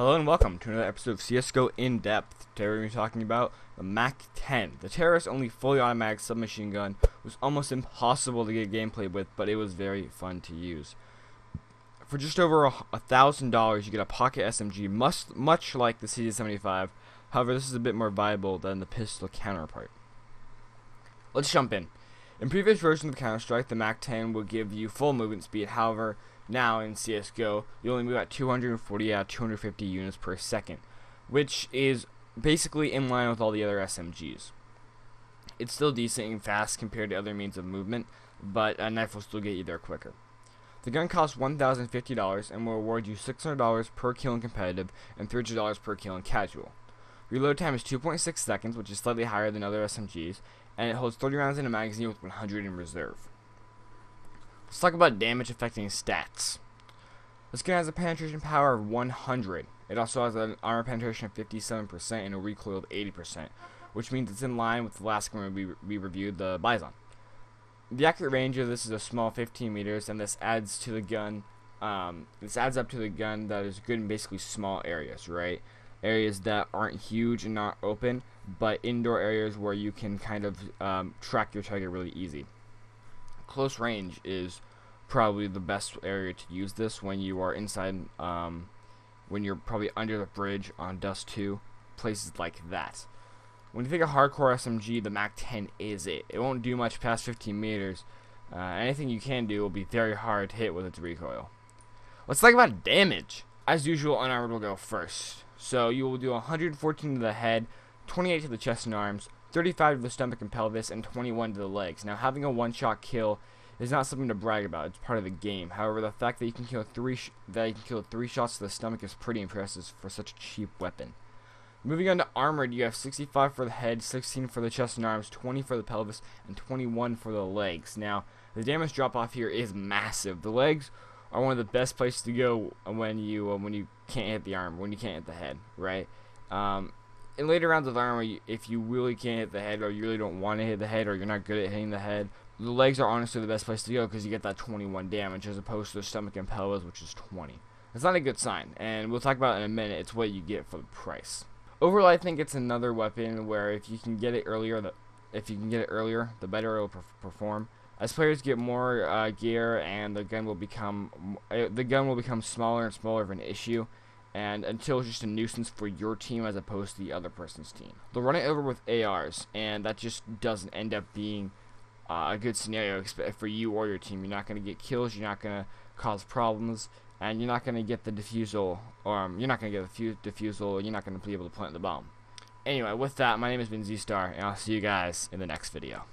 Hello and welcome to another episode of CSGO In Depth. Today we're going to be talking about the Mac-10. The terrorist-only fully automatic submachine gun was almost impossible to get gameplay with, but it was very fun to use. For just over $1,000, you get a pocket SMG, much like the CD-75. However, this is a bit more viable than the pistol counterpart. Let's jump in. In previous versions of Counter-Strike, the Mac-10 will give you full movement speed. However, now in CSGO, you only move at 240 out of 250 units per second, which is basically in line with all the other SMGs. It's still decent and fast compared to other means of movement, but a knife will still get you there quicker. The gun costs $1,050 and will award you $600 per kill in competitive and $300 per kill in casual. Reload time is 2.6 seconds, which is slightly higher than other SMGs, and it holds 30 rounds in a magazine with 100 in reserve. Let's talk about damage affecting stats. This gun has a penetration power of 100. It also has an armor penetration of 57% and a recoil of 80%, which means it's in line with the last gun we reviewed, the Bison. The accurate range of this is a small 15 meters, and this adds to the gun. This adds up to the gun that is good in basically small areas, right? Areas that aren't huge and not open, but indoor areas where you can kind of track your target really easy. Close range is probably the best area to use this when you are inside, when you're probably under the bridge on Dust 2, places like that. When you think of hardcore SMG, the Mac-10 is it. It won't do much past 15 meters. Anything you can do will be very hard to hit with its recoil. Let's talk about damage. As usual, unarmored will go first. So you will do 114 to the head, 28 to the chest and arms, 35 to the stomach and pelvis, and 21 to the legs. Now, having a one-shot kill is not something to brag about. It's part of the game. However, the fact that you can kill three shots to the stomach is pretty impressive for such a cheap weapon. Moving on to armored, you have 65 for the head, 16 for the chest and arms, 20 for the pelvis, and 21 for the legs. Now, the damage drop-off here is massive. The legs are one of the best places to go when you can't hit the arm, when you can't hit the head, right? In later rounds of armor, if you really can't hit the head, or you really don't want to hit the head, or you're not good at hitting the head, the legs are honestly the best place to go because you get that 21 damage as opposed to the stomach and pelvis, which is 20. It's not a good sign, and we'll talk about it in a minute. It's what you get for the price. Overall, I think it's another weapon where if you can get it earlier, the better it will perform. As players get more gear, and the gun will become smaller and smaller of an issue, and until it's just a nuisance for your team as opposed to the other person's team. They'll run it over with ARs, and that just doesn't end up being a good scenario for you or your team. You're not going to get kills, you're not going to cause problems, and you're not going to get the defusal, or you're not going to get the defusal, you're not going to be able to plant the bomb. Anyway, with that, my name has been Z-Star, and I'll see you guys in the next video.